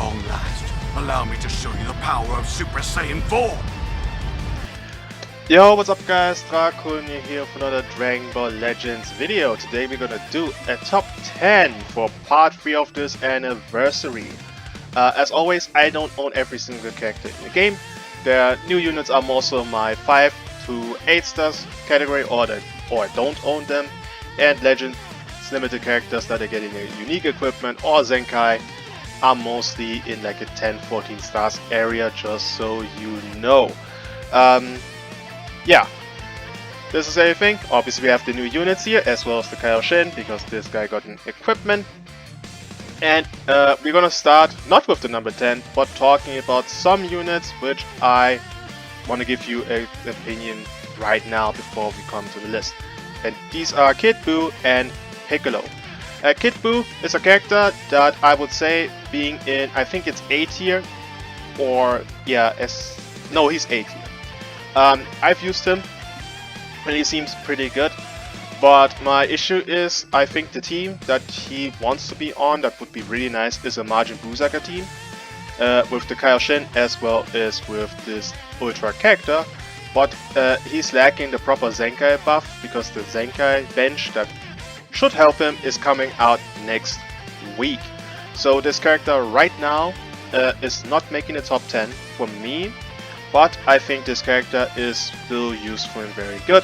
long last, allow me to show you the power of Super Saiyan 4! Yo, what's up guys, Dragonball here for another Dragon Ball Legends video. Today we're gonna do a top 10 for part 3 of this anniversary. As always, I don't own every single character in the game. The new units are mostly my 5 to 8 stars category, or I don't own them. And Legends limited characters that are getting a unique equipment or Zenkai are mostly in like a 10-14 stars area, just so you know. Yeah, this is everything. Obviously we have the new units here, as well as the Kaioshin, because this guy got an equipment. And we're gonna start not with the number 10, but talking about some units which I want to give you an opinion right now before we come to the list. And these are Kid Buu and Piccolo. Kid Buu is a character that I would say being in, I think it's A tier, or yeah, no, he's A tier. I've used him and he seems pretty good, but my issue is I think the team that he wants to be on that would be really nice is a Majin Buu Saga team with the Kaioshin as well as with this Ultra character, but he's lacking the proper Zenkai buff because the Zenkai bench that should help him is coming out next week. So this character right now is not making the top 10 for me. But I think this character is still useful and very good,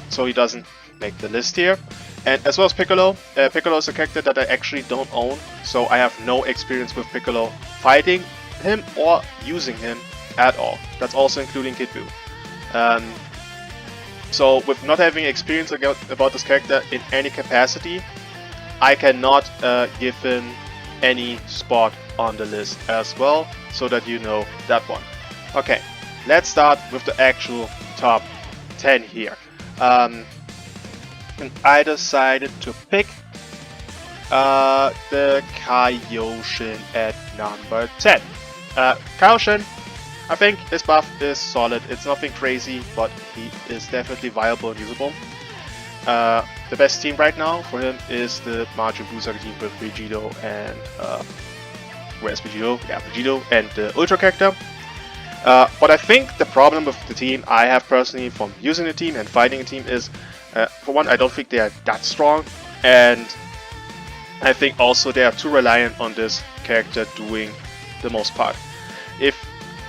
so he doesn't make the list here. And as well as Piccolo. Piccolo is a character that I actually don't own, so I have no experience with Piccolo fighting him or using him at all. That's also including Kid Buu. So with not having experience about this character in any capacity, I cannot give him any spot on the list as well, so that you know that one. Okay, let's start with the actual top 10 here. And I decided to pick the Kaioshin at number 10. Kaioshin, I think his buff is solid. It's nothing crazy, but he is definitely viable and usable. The best team right now for him is the Majin Buu Saga team with Vegito and where's Vegito? Yeah, Vegito and the Ultra character. But I think the problem with the team I have personally from using the team and fighting a team is, for one, I don't think they are that strong, and I think also they are too reliant on this character doing the most part. If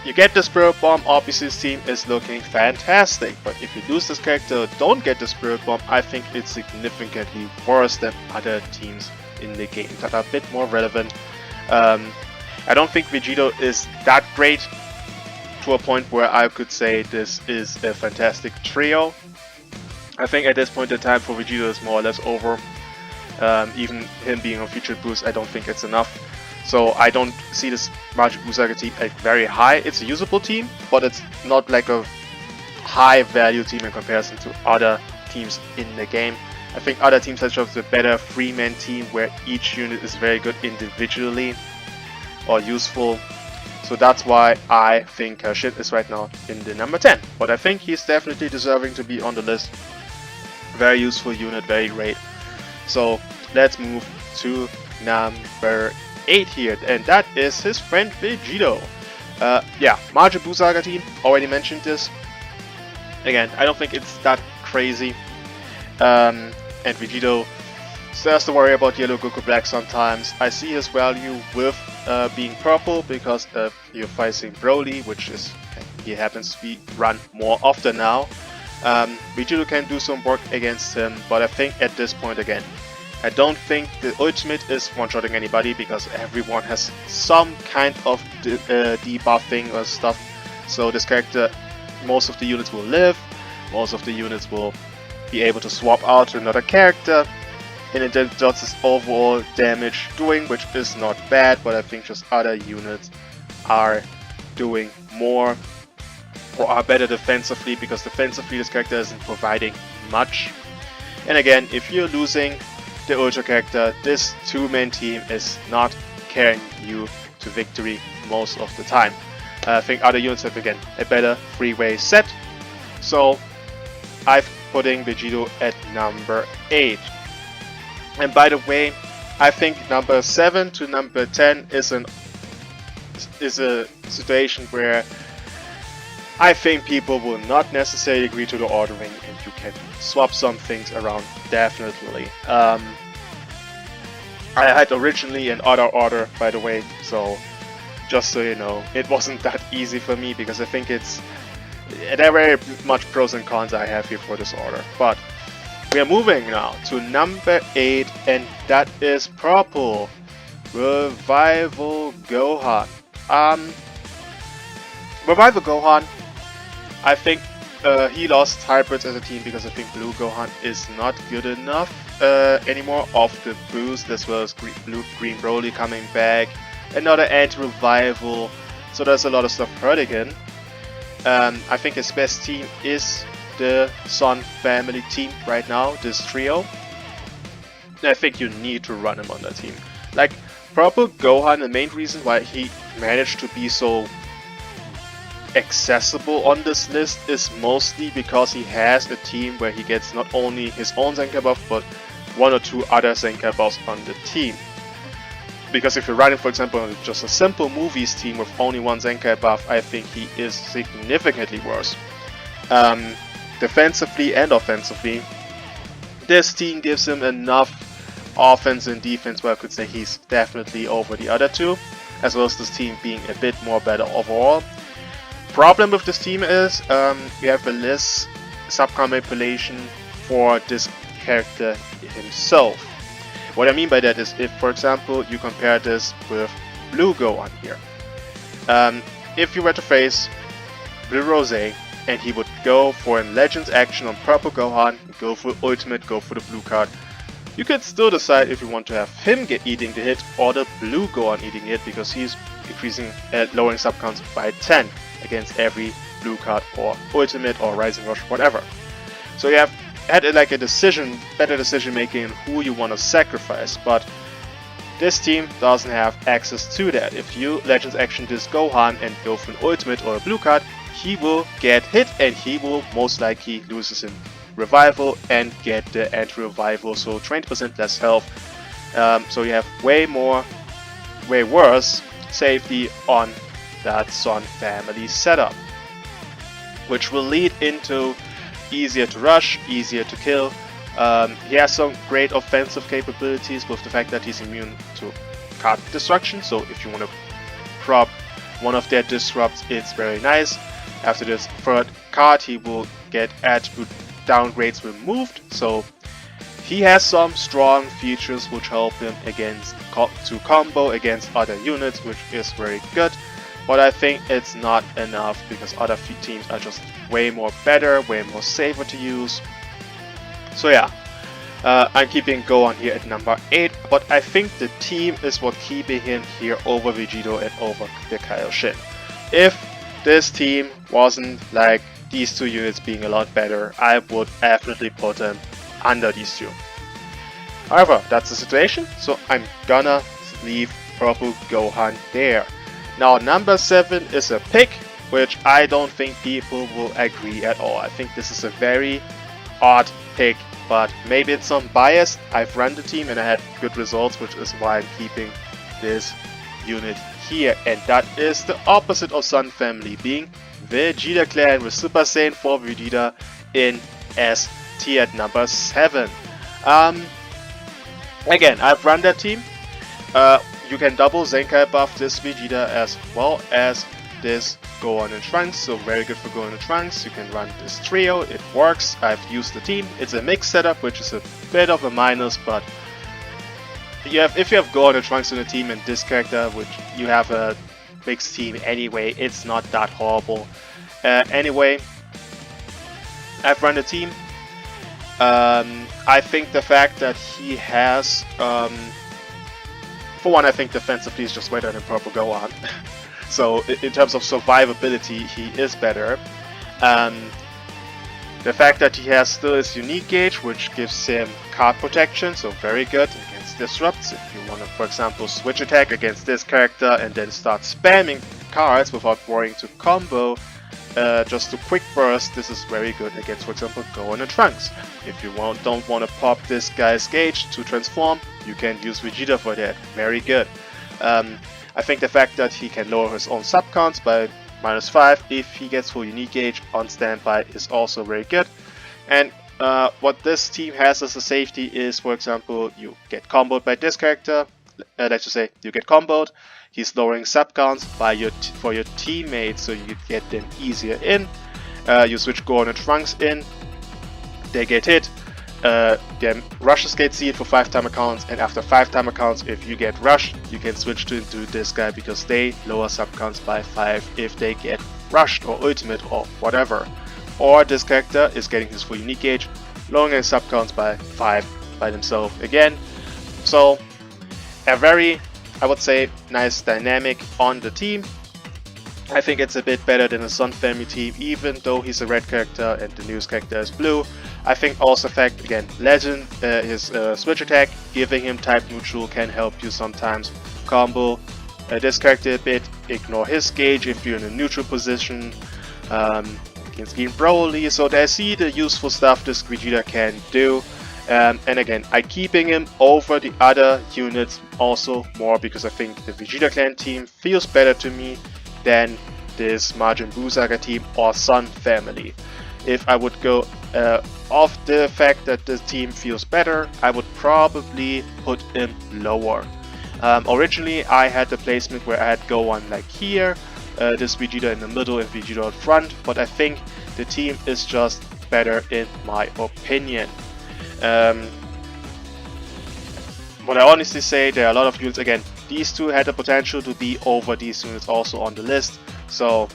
you get the Spirit Bomb, obviously this team is looking fantastic, but if you lose this character or don't get the Spirit Bomb, I think it's significantly worse than other teams in the game that are a bit more relevant. I don't think Vegito is that great to a point where I could say this is a fantastic trio. I think at this point in time for Vegito is more or less over. Even him being on featured boost, I don't think it's enough. So I don't see this Majin Buu Saga team at very high. It's a usable team, but it's not like a high value team in comparison to other teams in the game. I think other teams have just a better 3-man team where each unit is very good individually or useful. So that's why I think Kaioshin is right now in the number 10. But I think he's definitely deserving to be on the list. Very useful unit, very great. So let's move to number 8 here. And that is his friend Vegito. Yeah, Majin Buu Saga team, already mentioned this. Again, I don't think it's that crazy. And Vegito still has to worry about Yellow Goku Black sometimes. I see his value with being purple because you're fighting Broly, which is he happens to be run more often now. Vegito can do some work against him, but I think at this point again, I don't think the ultimate is one-shotting anybody because everyone has some kind of debuffing or stuff. So this character, most of the units will live, most of the units will be able to swap out to another character. And it does this overall damage doing, which is not bad, but I think just other units are doing more or are better defensively, because defensively this character isn't providing much. And again, if you're losing the Ultra character, this 2-man team is not carrying you to victory most of the time. I think other units have again a better 3-way set, so I'm putting Vegito at number 8. And by the way, I think number 7 to number 10 is an is a situation where I think people will not necessarily agree to the ordering, and you can swap some things around definitely. I had originally an other order, by the way, so just so you know, it wasn't that easy for me because I think there are very much pros and cons I have here for this order. But we are moving now to number 8, and that is purple. Revival Gohan. Revival Gohan, I think he lost hybrids as a team because I think Blue Gohan is not good enough anymore off the boost, as well as Green Broly coming back, another anti-revival, so there's a lot of stuff hurting him. I think his best team is the Son family team right now, this trio. I think you need to run him on that team. Like, Purple Gohan, the main reason why he managed to be so accessible on this list is mostly because he has a team where he gets not only his own Zenkai buff, but 1 or 2 other Zenkai buffs on the team. Because if you're running, for example, just a simple movies team with only 1 Zenkai buff, I think he is significantly worse. Defensively and offensively, this team gives him enough offense and defense where I could say he's definitely over the other 2, as well as this team being a bit more better overall. Problem with this team is we have a less subcom manipulation for this character himself. What I mean by that is, if for example you compare this with Blue Gohan here, if you were to face Blue Rose and he would go for a Legends action on Purple Gohan, go for Ultimate, go for the blue card, you could still decide if you want to have him eating the hit or the Blue Gohan eating the hit, because he's increasing lowering subcounts by 10 against every blue card or Ultimate or Rising Rush, whatever. So you have had like a better decision making in who you want to sacrifice, but this team doesn't have access to that. If you Legends action this Gohan and go for an Ultimate or a blue card, he will get hit and he will most likely loses in Revival and get the anti-revival, so 20% less health. So you have way worse safety on that Son family setup, which will lead into easier to rush, easier to kill. He has some great offensive capabilities with the fact that he's immune to card destruction, so if you want to prop one of their disrupts, it's very nice. After this third card, he will get attribute downgrades removed, so he has some strong features which help him to combo against other units, which is very good. But I think it's not enough because other teams are just way more better, way more safer to use. So yeah, I'm keeping Gohan here at number 8, but I think the team is what keeping him here over Vegito and over the Kaioshin. If this team wasn't like these 2 units being a lot better, I would definitely put him under these 2. However, that's the situation, so I'm gonna leave Purple Gohan there. Now number 7 is a pick, which I don't think people will agree at all. I think this is a very odd pick, but maybe it's some bias. I've run the team and I had good results, which is why I'm keeping this unit here. And that is the opposite of Sun Family, being Vegeta Clan with Super Saiyan 4 Vegeta in S tier at number 7. Again, I've run that team. You can double Zenkai buff this Vegeta as well as this Gohan and Trunks, so very good for Gohan and Trunks. You can run this trio, it works. I've used the team. It's a mixed setup, which is a bit of a minus, but if you have Gohan and Trunks in the team and this character, which you have a mixed team anyway, it's not that horrible. Anyway, I've run the team. I think the fact that he has, for one, I think defensively is just better than Purple Gohan. So in terms of survivability, he is better. The fact that he has still his unique gauge, which gives him card protection, so very good against disrupts. If you want to, for example, switch attack against this character and then start spamming cards without worrying to combo, just to quick burst, this is very good against, for example, Gohan and Trunks. If you don't want to pop this guy's gauge to transform, you can use Vegeta for that. Very good. I think the fact that he can lower his own sub counts by -5 if he gets full unique gauge on standby is also very good. And what this team has as a safety is, for example, you get comboed by this character. Let's just say you get comboed. He's lowering sub counts for your teammates, so you get them easier in. You switch Goron and Trunks in. They get hit. Then rushes get sealed for 5 timer counts, and after 5 timer counts, if you get rushed, you can switch into this guy because they lower sub counts by 5 if they get rushed or ultimate or whatever. Or this character is getting his full unique gauge, lowering his sub counts by 5 by themselves again. So a very, I would say, nice dynamic on the team. I think it's a bit better than a Sun family team, even though he's a red character and the newest character is blue. I think also fact, again, Legend, his switch attack, giving him type neutral can help you sometimes combo this character a bit, ignore his gauge if you're in a neutral position, against Green Broly. So I see the useful stuff this Vegeta can do. And again, I'm keeping him over the other units also more because I think the Vegeta Clan team feels better to me than this Majin Buu Saga team or Sun family. If I would go off the fact that the team feels better, I would probably put him lower. Originally I had the placement where I had Gohan like here, this Vegeta in the middle and Vegeta in front, but I think the team is just better in my opinion. What I honestly say, there are a lot of units. Again, these two had the potential to be over these units also on the list. So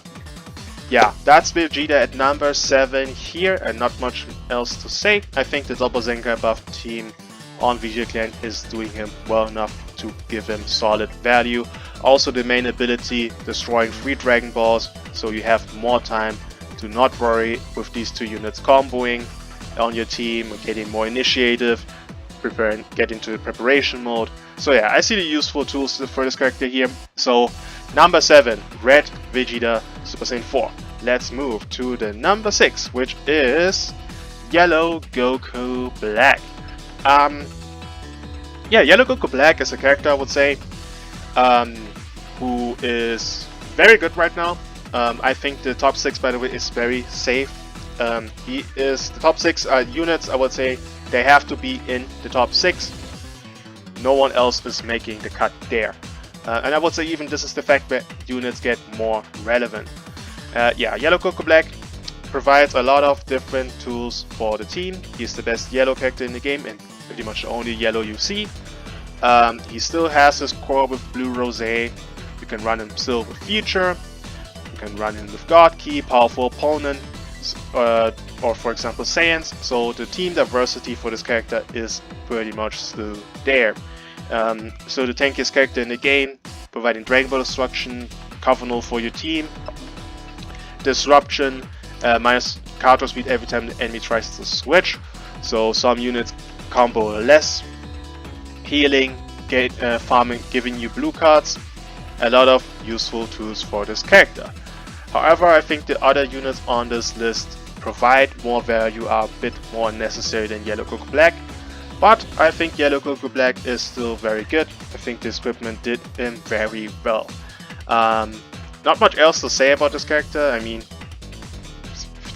yeah, that's Vegeta at number 7 here, and not much else to say. I think the double Zenkai buff team on Vegeta Clan is doing him well enough to give him solid value. Also the main ability, destroying 3 Dragon Balls, so you have more time to not worry with these 2 units comboing on your team, getting more initiative, get into preparation mode. So yeah, I see the useful tools for this character here. So number 7, Red Vegeta Super Saiyan 4. Let's move to the number 6, which is Yellow Goku Black. Yeah, Yellow Goku Black is a character, I would say, who is very good right now. I think the top 6, by the way, is very safe. He is the top 6 units, I would say, they have to be in the top 6. No one else is making the cut there. And I would say even this is the fact that units get more relevant. Yeah, Yellow Goku Black provides a lot of different tools for the team. He's the best yellow character in the game and pretty much the only yellow you see. He still has his core with Blue Rose. You can run him still with Future. You can run him with God Key, powerful opponent, or for example Saiyans. So the team diversity for this character is pretty much still there. So the tankiest character in the game, providing Dragon Ball destruction, cover for your team, disruption, minus counter speed every time the enemy tries to switch. So some units combo less, healing, farming, giving you blue cards. A lot of useful tools for this character. However, I think the other units on this list provide more value, are a bit more necessary than Yellow Goku Black. But I think Yellow Goku Black is still very good. I think the equipment did him very well. Not much else to say about this character. I mean,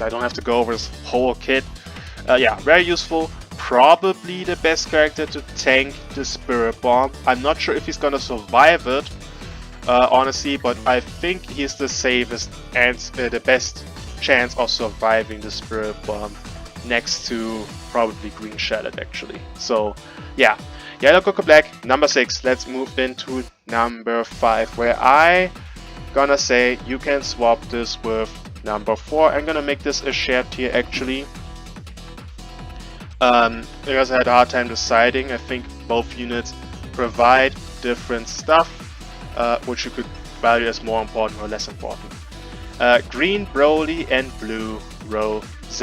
I don't have to go over his whole kit. Yeah, very useful. Probably the best character to tank the Spirit Bomb. I'm not sure if he's gonna survive it, honestly, but I think he's the safest and the best chance of surviving the Spirit Bomb, next to probably Green Shallot actually. So yeah, Yellow Goku Black, number 6. Let's move into number 5, where I gonna say you can swap this with number 4. I'm gonna make this a shared tier actually, because I had a hard time deciding. I think both units provide different stuff, which you could value as more important or less important. Green Broly and Blue Rose.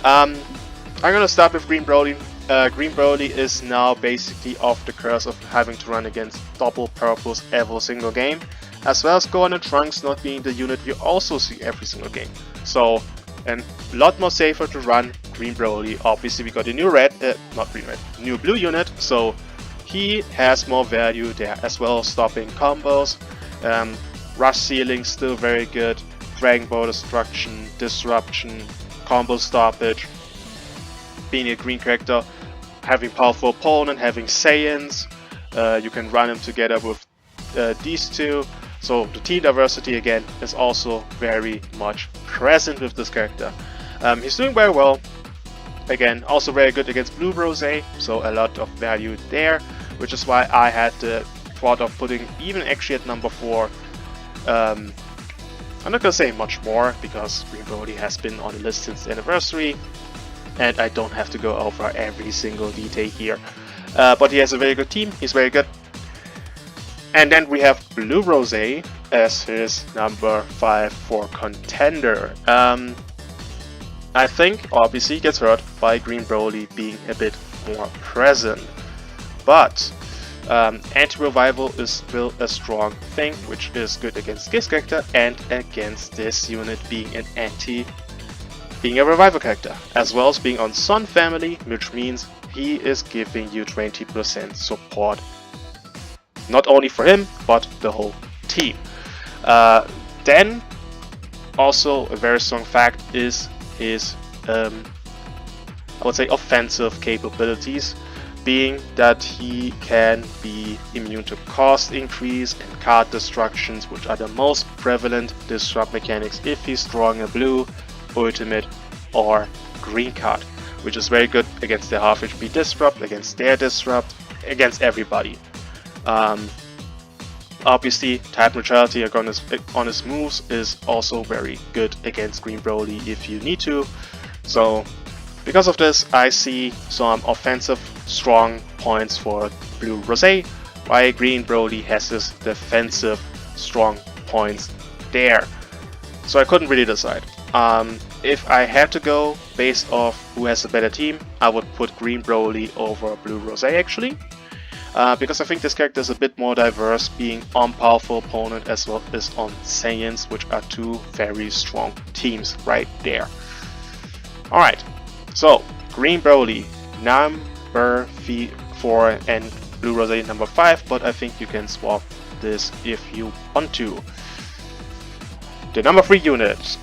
I'm gonna start with Green Broly. Green Broly is now basically off the curse of having to run against double purples every single game, as well as Gohan and Trunks not being the unit you also see every single game. So, and a lot more safer to run Green Broly. Obviously we got a new red, not green red, new blue unit, so he has more value there as well, stopping combos. Rush ceiling still very good. Dragon Ball Destruction, Disruption, combo stoppage. Being a green character, having powerful opponent, having Saiyans. You can run him together with these two. So the team diversity again is also very much present with this character. He's doing very well. Again, also very good against Blue Rose, so a lot of value there, which is why I had the thought of putting even actually at number 4. I'm not gonna say much more because Green Brody has been on the list since the anniversary, and I don't have to go over every single detail here. But he has a very good team, he's very good. And then we have Blue Rose as his number 5 for contender. I think obviously he gets hurt by Green Broly being a bit more present. But anti-revival is still a strong thing, which is good against this character and against this unit being a revival character, as well as being on Sun Family, which means he is giving you 20% support. Not only for him, but the whole team. Then, also a very strong fact is his, I would say, offensive capabilities, being that he can be immune to cost increase and card destructions, which are the most prevalent disrupt mechanics if he's drawing a blue, ultimate, or green card, which is very good against their half HP disrupt, against their disrupt, against everybody. Obviously, type neutrality on his moves is also very good against Green Broly if you need to. So, because of this, I see some offensive strong points for Blue Rose, while Green Broly has his defensive strong points there. So I couldn't really decide. If I had to go based off who has a better team, I would put Green Broly over Blue Rose actually. Because I think this character is a bit more diverse, being on powerful opponent as well as on Saiyans, which are two very strong teams right there. Alright, so Green Broly number 4 and Blue Rose number 5, but I think you can swap this if you want to. The number 3 unit,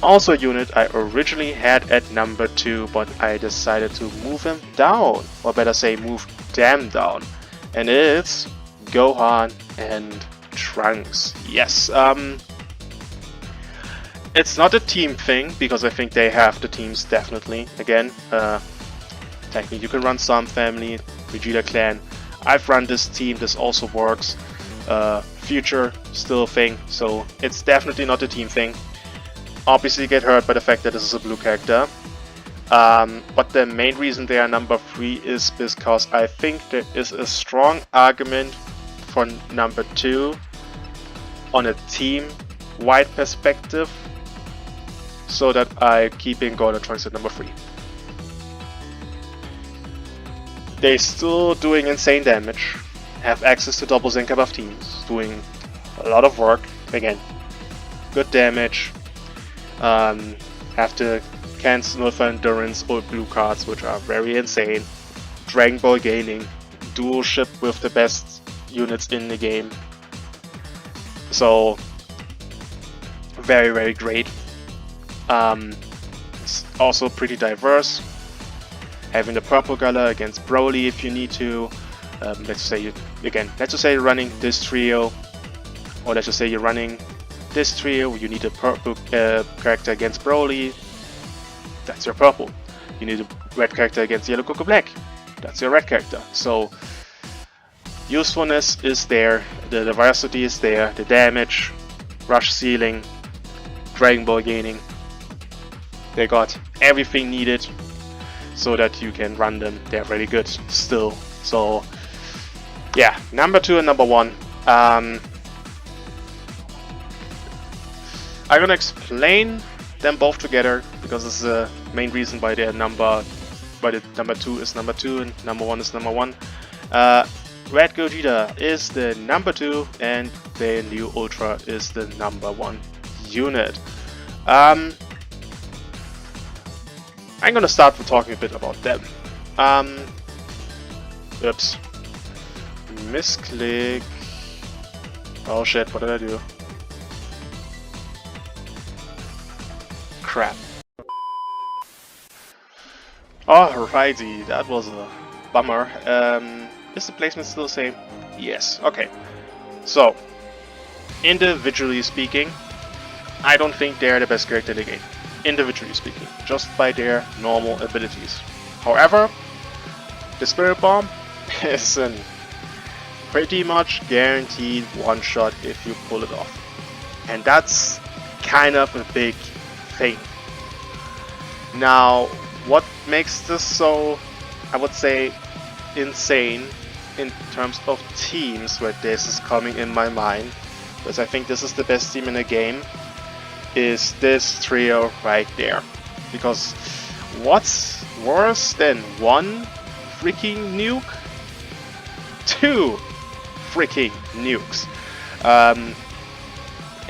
also a unit I originally had at number 2, but I decided to move him down, or better say move them down, and it's Gohan and Trunks. Yes, it's not a team thing, because I think they have the teams definitely. Again, technically you can run Sun Family, Vegeta Clan. I've run this team, this also works. Future, still a thing, so it's definitely not a team thing. Obviously get hurt by the fact that this is a blue character. But the main reason they are number 3 is because I think there is a strong argument for number 2 on a team-wide perspective, so that I keep in Gohan and Trunks at number 3. They're still doing insane damage, have access to double Zinc buff teams, doing a lot of work, again, good damage, have to cancel for endurance or blue cards, which are very insane, Dragon Ball gaining, dual ship with the best units in the game, so very very great. It's also pretty diverse, having the purple color against Broly if you need to. Let's say you're running this trio, or let's just say you're running this trio, you need a purple character against Broly, that's your purple. You need a red character against Yellow Coco Black, that's your red character. So usefulness is there, the diversity is there, the damage, rush ceiling, Dragon Ball gaining, they got everything needed so that you can run them. They're really good still. So yeah, number 2 and number 1. I'm gonna explain them both together because this is the main reason why the number 2 is number 2 and number 1 is number 1. Red Gogeta is the number 2 and the new Ultra is the number 1 unit. I'm gonna start with talking a bit about them. Oops, Misclick. Oh shit, what did I do? Crap. Alrighty, that was a bummer. Is the placement still the same? Yes, okay. So, individually speaking, I don't think they're the best character in the game. Individually speaking, just by their normal abilities. However, the Spirit Bomb is a pretty much guaranteed one-shot if you pull it off. And that's kind of a big thing. Now, what makes this so, I would say, insane in terms of teams where this is coming in my mind, because I think this is the best team in the game, is this trio right there. Because what's worse than one freaking nuke? Two freaking nukes.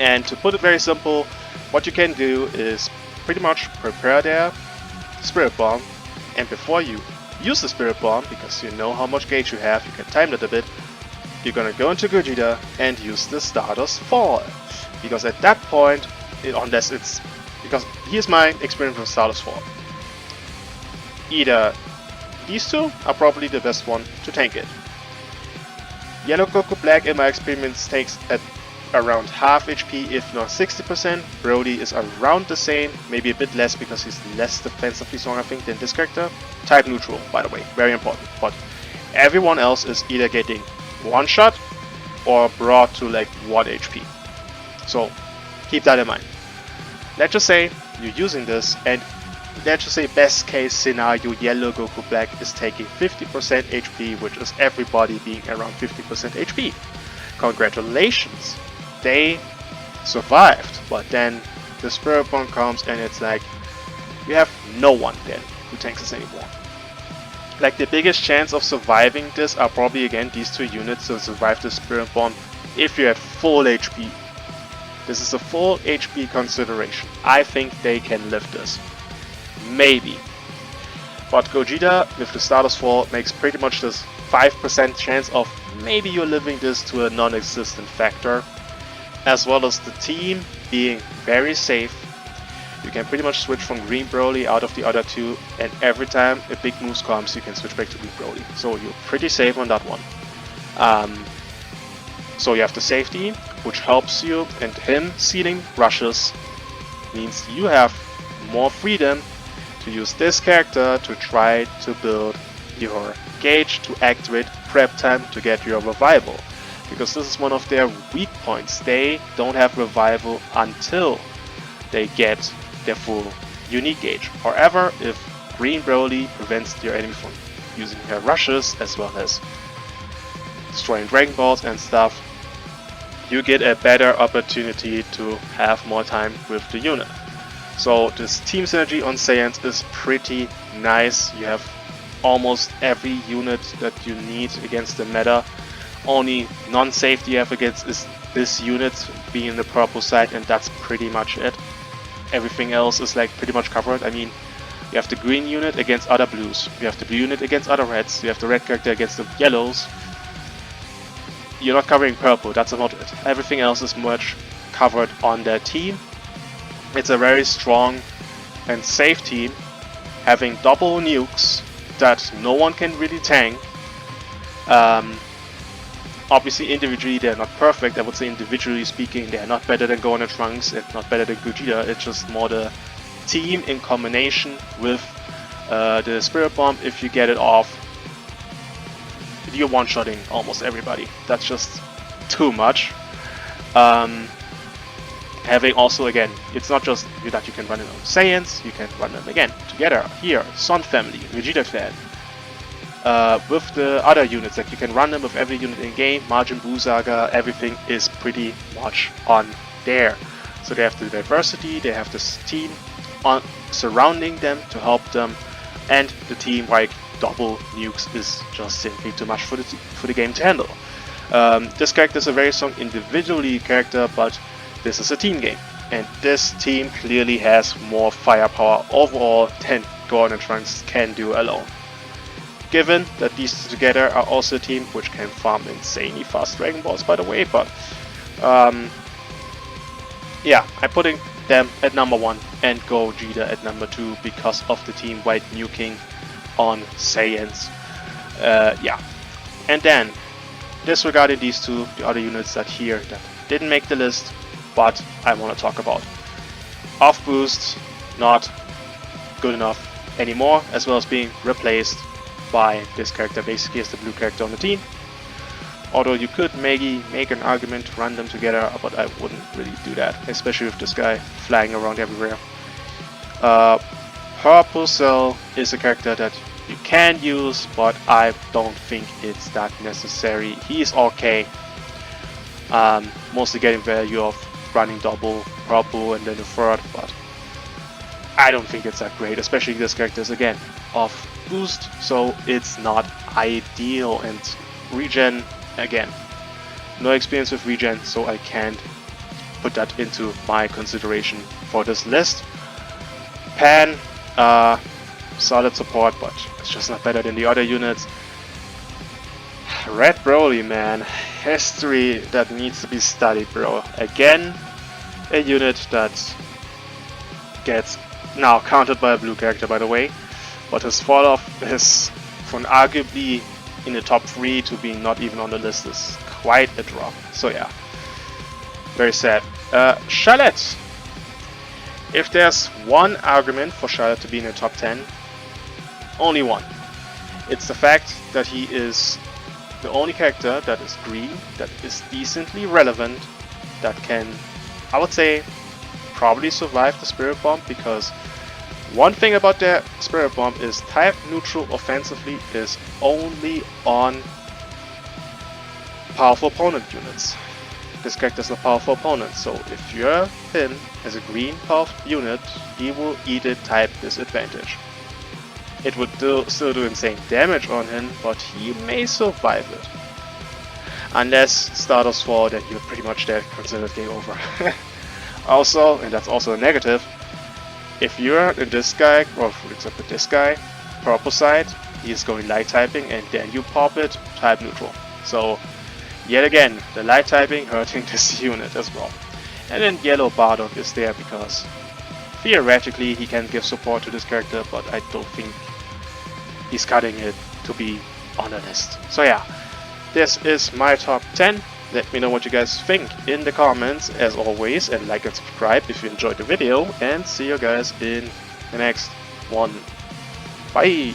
And to put it very simple, what you can do is pretty much prepare their Spirit Bomb, and before you use the Spirit Bomb, because you know how much gauge you have, you can time it a bit, you're gonna go into Gogeta and use the Stardust Fall. Because at that point, unless it's... because here's my experience with Stardust Fall. Either these two are probably the best one to tank it. Yellow Goku Black in my experience takes at around half HP, if not 60%. Brody is around the same, maybe a bit less because he's less defensively strong, I think, than this character. Type neutral, by the way, very important. But everyone else is either getting one shot or brought to like 1 HP. So keep that in mind. Let's just say you're using this, and let's just say best case scenario, Yellow Goku Black is taking 50% HP, which is everybody being around 50% HP. Congratulations! They survived, but then the Spirit Bomb comes and it's like you have no one then who tanks this anymore. Like the biggest chance of surviving this are probably again these two units to survive the Spirit Bomb if you're at full HP. This is a full HP consideration. I think they can live this. Maybe. But Gogeta with the Stardust Fall makes pretty much this 5% chance of maybe you're living this to a non-existent factor. As well as the team being very safe. You can pretty much switch from Green Broly out of the other two, and every time a big move comes you can switch back to Green Broly. So you're pretty safe on that one. So you have the safety, which helps you, and him sealing rushes means you have more freedom to use this character to try to build your gauge, to activate prep time to get your revival. Because this is one of their weak points. They don't have revival until they get their full unique gauge. However, if Green Broly prevents your enemy from using her rushes as well as destroying Dragon Balls and stuff, you get a better opportunity to have more time with the unit. So this team synergy on Saiyans is pretty nice. You have almost every unit that you need against the meta. Only non-safety you have against is this unit being in the purple side, and that's pretty much it. Everything else is like pretty much covered. I mean, you have the green unit against other blues, you have the blue unit against other reds, you have the red character against the yellows. You're not covering purple, that's about it. Everything else is much covered on their team. It's a very strong and safe team, having double nukes that no one can really tank. Obviously individually they're not perfect. I would say individually speaking they're not better than Gohan and Trunks and not better than Gogeta. It's just more the team in combination with the Spirit Bomb. If you get it off, you're one-shotting almost everybody. That's just too much. Having also, again, it's not just that you can run it on Saiyans, you can run them again together here, Sun Family, Vegeta Clan. With the other units, that you can run them with every unit in game, Majin Buu Saga, everything is pretty much on there. So they have the diversity, they have this team on surrounding them to help them, and the team like double nukes is just simply too much for the game to handle. This character is a very strong individually character, but this is a team game, and this team clearly has more firepower overall than Gohan and Trunks can do alone. given that these two together are also a team which can farm insanely fast Dragon Balls, by the way, but yeah, I'm putting them at number 1 and Gogeta at number 2 because of the team-wide nuking on Saiyans. Yeah, and then disregarding these two, the other units that here that didn't make the list, but I want to talk about. Off boost, not good enough anymore, as well as being replaced by this character basically as the blue character on the team. Although you could maybe make an argument to run them together, but I wouldn't really do that, especially with this guy flying around everywhere. Purple Cell is a character that you can use, but I don't think it's that necessary. He's okay. Mostly getting value of running double purple and then the third, but I don't think it's that great, especially this character is again off boost, so it's not ideal. And regen, again, no experience with regen, so I can't put that into my consideration for this list. Pan, solid support, but it's just not better than the other units. Red Broly, man, history that needs to be studied, bro. Again, a unit that gets now countered by a blue character, by the way, but his fall off is from arguably in the top 3 to being not even on the list is quite a drop. So yeah, very sad. Charlotte. If there's one argument for Charlotte to be in the top 10, only one. It's the fact that he is the only character that is green, that is decently relevant, that can, I would say, probably survive the Spirit Bomb, because one thing about their Spirit Bomb is type neutral offensively is only on powerful opponent units. This character is a powerful opponent, so if you're him as a green powerful unit, he will eat a type disadvantage. It would still do insane damage on him, but he may survive it. Unless Stardust Fall, then you're pretty much dead, considered game over. Also, and that's also a negative, if you're in this guy, or for example this guy, purple side, he's going light typing, and then you pop it, type neutral. So, yet again, the light typing hurting this unit as well. And then yellow Bardock is there because theoretically he can give support to this character, but I don't think he's cutting it to be on the list. So yeah, this is my top 10. Let me know what you guys think in the comments as always, and like and subscribe if you enjoyed the video, and see you guys in the next one. Bye!